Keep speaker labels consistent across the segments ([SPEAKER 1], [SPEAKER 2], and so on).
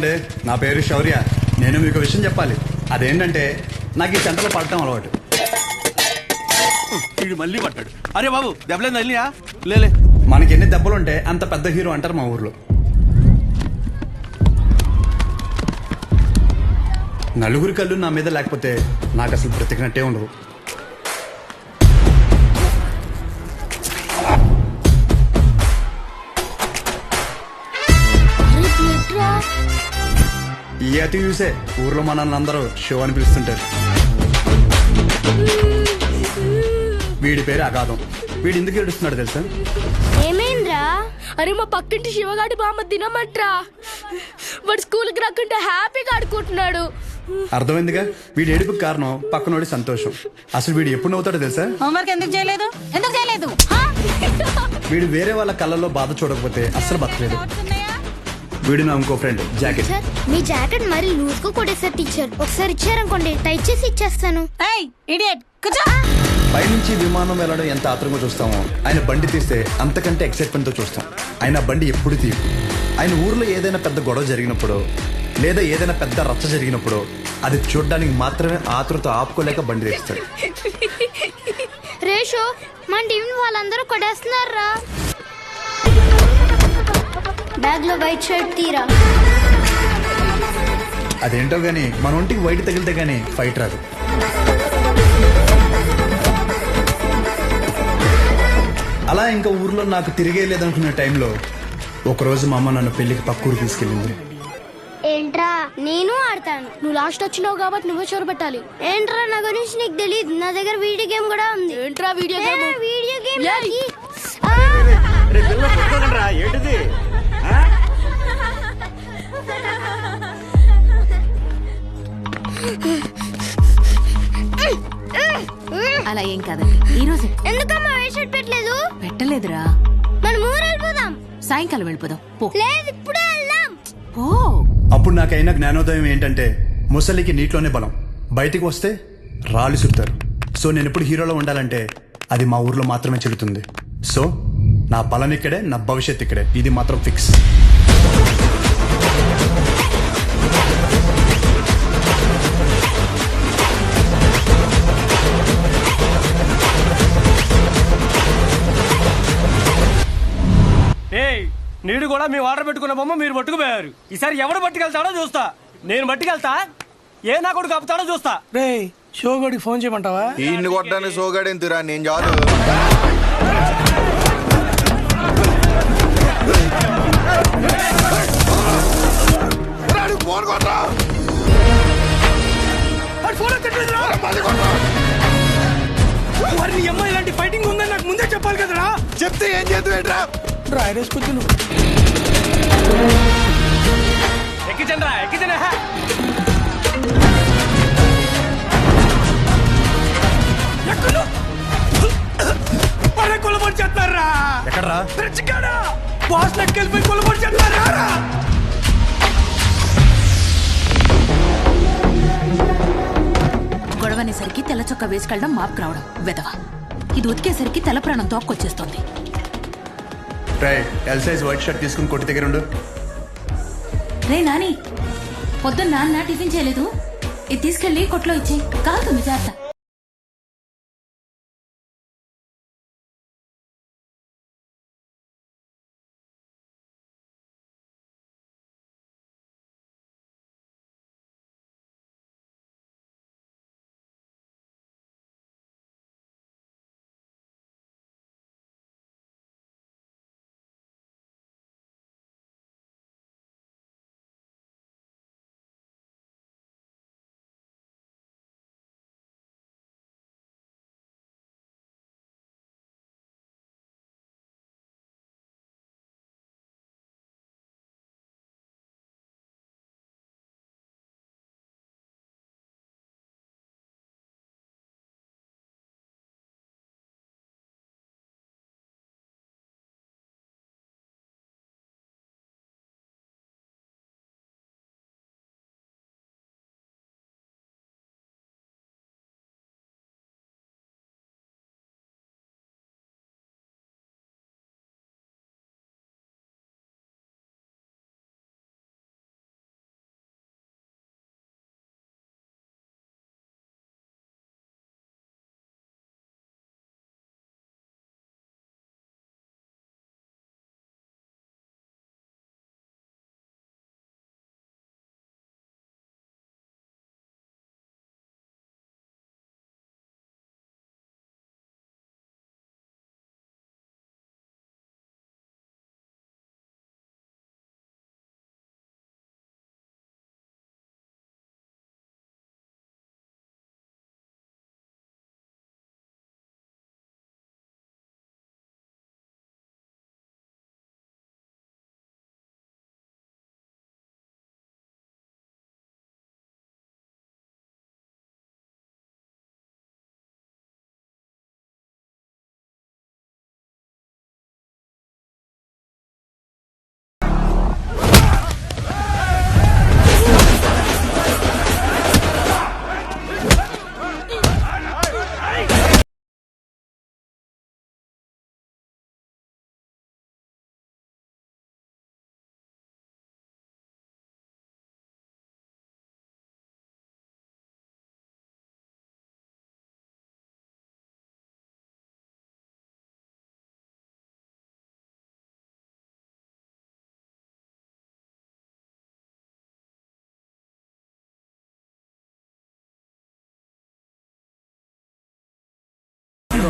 [SPEAKER 1] ఏమండి, నా పేరు శౌర్య. నేను మీకు విషయం చెప్పాలి. అదేంటంటే నాకు ఈ సెంటర్లో పడటం అలవాటు.
[SPEAKER 2] వీడు మళ్ళీ పట్టాడు. అరే బాబు దెబ్బలేదు తల్లియా? లేలే.
[SPEAKER 1] మనకి ఎన్ని దెబ్బలుంటే అంత పెద్ద హీరో అంటారు మా ఊర్లో. నలుగురి కళ్ళు నా మీద లేకపోతే నాకు అసలు బ్రతికినట్టే ఉండదు. ఈ అతి చూసే ఊర్లో మనల్ని అందరూ షో అని పిలుస్తుంటారు. వీడి పేరు అగాధం. వీడు ఎందుకు ఏడుస్తున్నాడు తెలుసా?
[SPEAKER 3] ఏమైందిరా? అరే మా పక్కింటి శివగాడి బామ్మ తినమంట్రా. వాడు స్కూల్కి రాకుంటే హ్యాపీగా ఆడుకుంటున్నాడు.
[SPEAKER 1] అర్థమైందిగా? వీడి ఏడుపుకి కారణం పక్కనోడి సంతోషం. అసలు వీడు ఎప్పుడు నవ్వుతాడో తెలుసా?
[SPEAKER 4] హోంవర్క్ ఎందుకు చేయలేదు?
[SPEAKER 1] వీడు వేరే వాళ్ళ కళ్ళల్లో బాధ చూడకపోతే అస్సలు బతకలేదు. వీడు నా ఇంకో ఫ్రెండ్ జాకెట్.
[SPEAKER 3] సార్ మీ జాకెట్ మరి లూజ్ గా కొట్టేసారు టీచర్. ఒకసారి ఇచ్చారనుకోండి టైట్ చేసి ఇచ్చేస్తాను.
[SPEAKER 1] పైనుంచి విమానం వెళ్ళడం ఎంత ఆత్రంగా చూస్తామో ఆయన బండి తీస్తే అంతకంటే ఎక్సైట్మెంట్ తో చూస్తాం. ఆయన బండి ఎప్పుడు తీయు. ఆయన ఊర్లో ఏదైనా పెద్ద గొడవ జరిగినప్పుడు లేదా ఏదైనా పెద్ద రచ్చ జరిగినప్పుడు అది చూడడానికి మాత్రమే ఆతృత ఆపుకోలేక బండి తీస్తాడు.
[SPEAKER 3] రేషో మన టీం వాళ్ళందరూ కొట్టేస్తున్నారా? బ్యాగ్ లో వైట్ షర్ట్ తీరా.
[SPEAKER 1] అదేంటో గానీ మన ఒంటికి వైట్ తగిలితే గానీ ఫైట్ రాదు. అలా ఇంకా ఊర్లో నాకు తిరిగే లేదనుకునే టైంలో ఒకరోజు మా అమ్మ నన్ను పెళ్లికి పక్కూరు తీసుకెళ్ళింది.
[SPEAKER 3] ఏంట్రా? నేను ఆడతాను. నువ్వు లాస్ట్ వచ్చినావు కాబట్టి నువ్వే చోరు పెట్టాలి. ఏంట్రా నా గురించి నీకు తెలియదు? నా దగ్గర వీడియో గేమ్ కూడా ఉంది. ఏంట్రా వీడియో గేమ్? వీడియో గేమ్
[SPEAKER 2] ఏంటిది?
[SPEAKER 4] అలా ఏం కాదండి. ఈ రోజు
[SPEAKER 3] ఎందుకమ్మా వైట్ షర్ట్ పెట్టలేదు?
[SPEAKER 4] పెట్టలేదురా.
[SPEAKER 3] మనం ఊరు వెళ్ళిపోదాం.
[SPEAKER 4] సాయంకాలం వెళ్ళిపోదాం. పో.
[SPEAKER 3] లేదు ఇప్పుడే వెళ్దాం.
[SPEAKER 4] పో.
[SPEAKER 1] అప్పుడు నాకైన జ్ఞానోదయం ఏంటంటే ముసలికి నీటిలోనే బలం, బయటికి వస్తే రాళ్ళు సుడతారు. సో నేను ఎప్పుడు హీరోలో ఉండాలంటే అది మా ఊర్లో మాత్రమే చెల్లుతుంది. సో నా బలం ఇక్కడే, నా భవిష్యత్ ఇక్కడే. ఇది మాత్రం ఫిక్స్.
[SPEAKER 2] నీడు కూడా మీ ఆర్డర్ పెట్టుకున్న బొమ్మ మీరు పట్టుకుపోయారు. ఈసారి ఎవడు పట్టుకెళ్తాడో చూస్తా. నేను పట్టుకెళ్తా, ఏ నా కొడుకు ఆపుతాడో చూస్తా. రే షోగడికి ఫోన్ చేయమంటావా?
[SPEAKER 5] ఇన్ని కొట్టడానికి షోగడేంతిరా, నేను చాలు.
[SPEAKER 2] మరి అమ్మాయి ఇలాంటి ఫైటింగ్ ఉందని నాకు ముందే చెప్పాలి కదరా.
[SPEAKER 5] చెప్తే ఏం చేద్దాం?
[SPEAKER 2] రాయరేసుకొచ్చు ఎక్కించండి రా, ఎక్కించండి. కొలబడి చేస్తారా?
[SPEAKER 1] ఎక్కడరా?
[SPEAKER 2] బాస్ లెక్కెళ్ళిపోయి కొలబడి చేస్తారా?
[SPEAKER 4] గొడవనేసరికి తెల్ల చొక్క వేసుకెళ్ళడం మాపుకు రావడం వెదవ. ఇది ఉతికేసరికి తెల్ల ప్రాణం తోక్కొచ్చేస్తోంది.
[SPEAKER 1] ఎల్ సైజ్ వైట్ షర్ట్ తీసుకుని కొట్టి దగ్గర ఉండు.
[SPEAKER 4] రే నాని, పొద్దున్న నాన్న టిఫిన్ చేయలేదు. ఇది తీసుకెళ్లి కొట్లో ఇచ్చి కాలుతుంది జాగ్రత్త.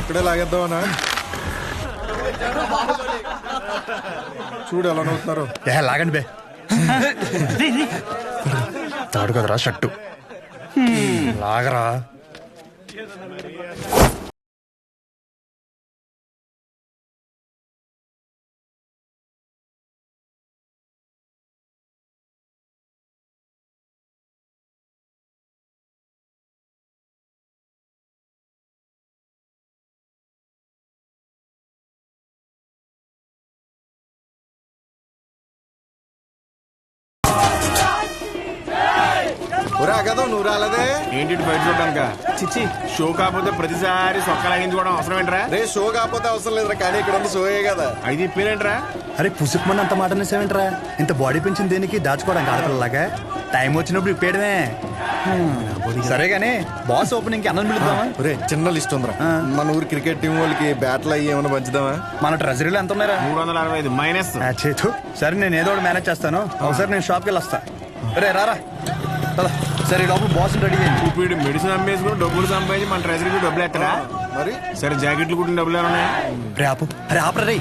[SPEAKER 5] ఒక్కడే లాగేద్దామనా? చూడు ఎలా నవ్వుతున్నారు.
[SPEAKER 1] లాగండి బే. తాడు కదరా షట్టు. లాగరా.
[SPEAKER 5] ఒరే అగదో నువ్వు రాలేదే
[SPEAKER 6] ఏంటి బయట చూడడానిక? చిచ్చి షో కాకపోతే ప్రతిసారి సొక్క లాగించుకోవడం అవసరం ఏంట్రా?
[SPEAKER 5] రే షో కాకపోతే అవసరం లేదురా, కానీ ఇక్కడ ఉంది షోయే కదా.
[SPEAKER 6] అయితే ఇప్పేరేంట్రా?
[SPEAKER 1] అరే పుసుకుమని అంత మాట అనేసేవేంట్రా? ఇంత బాడీ పెంచింది దేనికి? దాచుకోవడానికి ఆడపిల్లలాగా టైం వచ్చినప్పుడు ఇప్పేయడమే. సరే గానీ బాస్ ఓపెనింగ్ కి అన్నం పిలుద్దామా?
[SPEAKER 5] ఒరే చిన్న లిస్ట్ ఉందిరా. మన ఊరు క్రికెట్ టీం వాళ్ళకి బ్యాట్లు అయ్యి ఏమైనా పంచుదామా?
[SPEAKER 1] మన ట్రెజరీలో ఎంత ఉన్నారా?
[SPEAKER 6] 365 మైనస్.
[SPEAKER 1] చేతు సరే నేను ఏదో ఒకటి మేనేజ్ చేస్తాను. ఒకసారి నేను షాప్కి వెళ్ళి వస్తా. రే రారా. సరే లోపల బాస్ రెడీ చేయండి.
[SPEAKER 6] ఇప్పుడు మెడిసిన్ అమ్మేసుకుని డబ్బులు సంపాదించి మన ట్రెజరీకి డబ్బులు ఎత్తరా?
[SPEAKER 5] మరి
[SPEAKER 6] సరే జాకెట్లు కుట్టిన డబ్బులు ఏమన్నా?
[SPEAKER 1] రే ఆపు. అరే ఆపరా రే.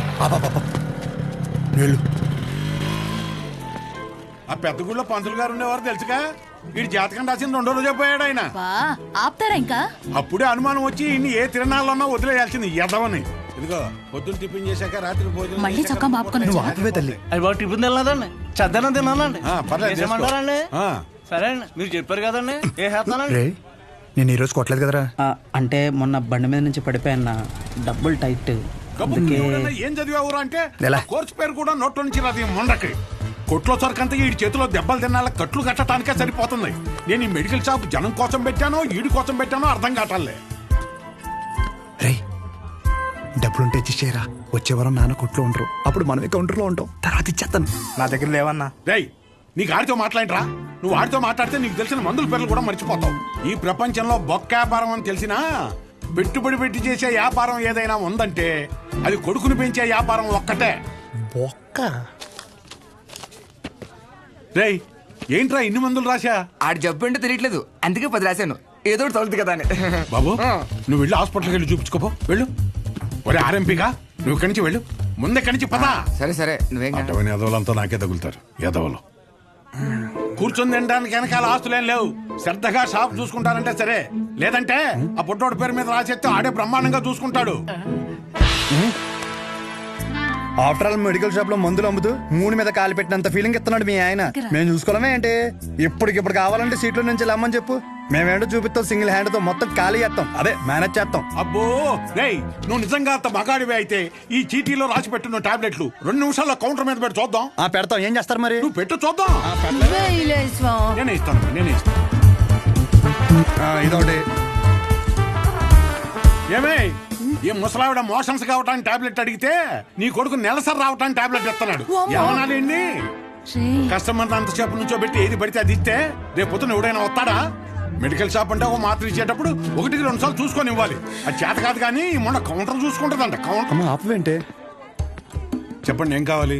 [SPEAKER 1] వెళ్ళు.
[SPEAKER 7] ఆ పెద్ద గుళ్ళో పంతులు గారు ఉండేవారు తెలుసుగా. వీడి జాతకం రాసింది 2 రోజే పోయాడు ఆయన.
[SPEAKER 4] ఆపుతారా ఇంకా?
[SPEAKER 7] అప్పుడే అనుమానం వచ్చి ఇన్ని ఏ తిరణాలన్నా వదిలేయాల్సింది ఎదవని. ఇదిగో పొద్దున్న టిఫిన్ చేశాక రాత్రి భోజనం
[SPEAKER 4] మళ్ళీ చొక్కా మాపుకొని
[SPEAKER 1] నువ్వు
[SPEAKER 4] వచ్చావా?
[SPEAKER 1] ఆపవే తల్లి.
[SPEAKER 2] అది బాగా టిఫిన్ తినలేదండి, చద్దనం తిన్నానండి.
[SPEAKER 7] పర్లేదు చేసుకో.
[SPEAKER 2] చేసేయమంటారండి?
[SPEAKER 7] ఆ.
[SPEAKER 2] సరే అండి, మీరు చెప్పారు కదండి, ఏ చేస్తానండి.
[SPEAKER 1] రే నేను ఈరోజు కొట్టలేదు కదరా.
[SPEAKER 8] అంటే మొన్న బండి మీద నుంచి పడిపోయాన్న, డబ్బులు టైట్.
[SPEAKER 7] కబుర్లు ఎవడన్నా ఏం చదివావురా అంటే
[SPEAKER 1] ఎలా?
[SPEAKER 7] ఆ కోర్సు పేరు కూడా నోట్లో నుంచి రాదు ఈ మొండకి. కొట్లో సరికంతా ఈ చేతిలో దెబ్బలు తినాల కట్లు కట్టడానికే సరిపోతుంది. నేను ఈ మెడికల్ షాప్ జనం కోసం పెట్టానో ఈడి కోసం పెట్టానో అర్థం కావట్లే.
[SPEAKER 1] రే డబ్బులుంటే ఇచ్చేయరా. వచ్చే వారం నాన్న కొట్లో ఉండరు, అప్పుడు మనమే కౌంటర్లో ఉంటాం. తర్వాత ఇచ్చేస్తాను.
[SPEAKER 8] నా దగ్గర లేవన్నా.
[SPEAKER 7] రేయ్ నీకు ఆడితో మాట్లాడరా? నువ్వు ఆడితో మాట్లాడితే నీకు తెలిసిన మందుల పేర్లు కూడా మర్చిపోతావు. ఈ ప్రపంచంలో బొక్క వ్యాపారం అని తెలిసినా పెట్టుబడి పెట్టి చేసే వ్యాపారం ఏదైనా ఉందంటే అది కొడుకుని పెంచే వ్యాపారం ఒక్కటే.
[SPEAKER 1] బొక్క.
[SPEAKER 7] రేయ్ ఏంట్రా ఇన్ని మందులు రాశా?
[SPEAKER 9] ఆడి జబ్బు ఏంటో తెలియట్లేదు, అందుకే 10 రాశాను. ఏదో ఒకటి తగులుతుంది కదా అని.
[SPEAKER 7] బాబు నువ్వు వెళ్ళి హాస్పిటల్కి వెళ్ళి చూపించుకోపో. వెళ్ళు. ఒరే ఆర్ఎంపీగా నువ్వు ఇక్కడి నుంచి వెళ్ళు. ముందే ఇక్కడి నుంచి పదా.
[SPEAKER 9] సరే సరే నువ్వేం కాదు.
[SPEAKER 7] అటవని ఎదవలంతా నాకే తగులుతారు ఎదవలు. కూర్చొని తినడానికి వెనకాల ఆస్తులేం లేవు. శ్రద్ధగా షాప్ చూసుకుంటారంటే సరే, లేదంటే ఆ పుట్టోడి పేరు మీద రాసేస్తే ఆడే బ్రహ్మాండంగా చూసుకుంటాడు.
[SPEAKER 1] ఆఫ్టర్ ఆల్ మెడికల్ షాప్ లో మందులు అమ్ముతూ 3 మీద కాలు పెట్టినంత ఫీలింగ్ ఇస్తున్నాడు మీ ఆయన. మేము చూసుకోవడమే ఏంటి? ఇప్పటికిప్పుడు కావాలంటే సీట్లో నుంచి లమ్మని చెప్పు, మేమేంటో చూపిస్తాం. సింగిల్ హ్యాండ్ తో మొత్తం ఖాళీ చేస్తాం, అదే మేనేజ్ చేస్తాం.
[SPEAKER 7] అబ్బో రేయ్ నువ్వు నిజంగా అంత మగాడివే అయితే ఈ చీటీలో రాసి పెట్టున్న టాబ్లెట్లు 2 నిమిషాల్లో కౌంటర్ మీద పెట్టి చూద్దాం.
[SPEAKER 1] పెడతాం. ఏం చేస్తారు మరి?
[SPEAKER 7] నువ్వు పెట్టు చూద్దాం. నేనే ఇస్తాను.
[SPEAKER 1] ఇదొకటి.
[SPEAKER 7] ఏమే ఈ ముసలావిడ మోషన్స్ కావటానికి టాబ్లెట్ అడిగితే నీ కొడుకు నెలసరి రావటానికి టాబ్లెట్ ఇస్తున్నాడు. ఏమనాలండి? కస్టమర్ అంతసేపు నుంచో పెట్టి ఏది పడితే అది ఇస్తే రేపు పొద్దున ఎవడైనా వస్తాడా? మెడికల్ షాప్ అంటే ఒక మాత్ర ఇచ్చేటప్పుడు 1-2 సార్లు చూసుకొని ఇవ్వాలి. అది చేత కాదు కానీ మొన్న కౌంటర్ చూసుకుంటుందంట. కౌంటర్
[SPEAKER 1] ఆపవేంటే?
[SPEAKER 7] చెప్పండి ఏం కావాలి?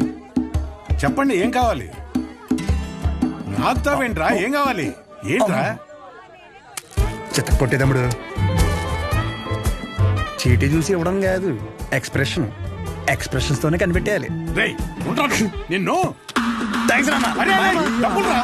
[SPEAKER 7] చెప్పండి ఏం కావాలి? నాకుతావేంట్రా? ఏం కావాలి? ఏంట్రా?
[SPEAKER 1] చిత్త కొట్టేదమ్ముడు. చీటీ చూసి ఇవ్వడం కాదు, ఎక్స్ప్రెషన్స్ తోనే కనిపెట్టేయాలి.
[SPEAKER 7] రేయ్ ఉంటాడు నిన్ను.
[SPEAKER 1] థ్యాంక్స్ అన్న.
[SPEAKER 7] అరే డబ్బులు రా.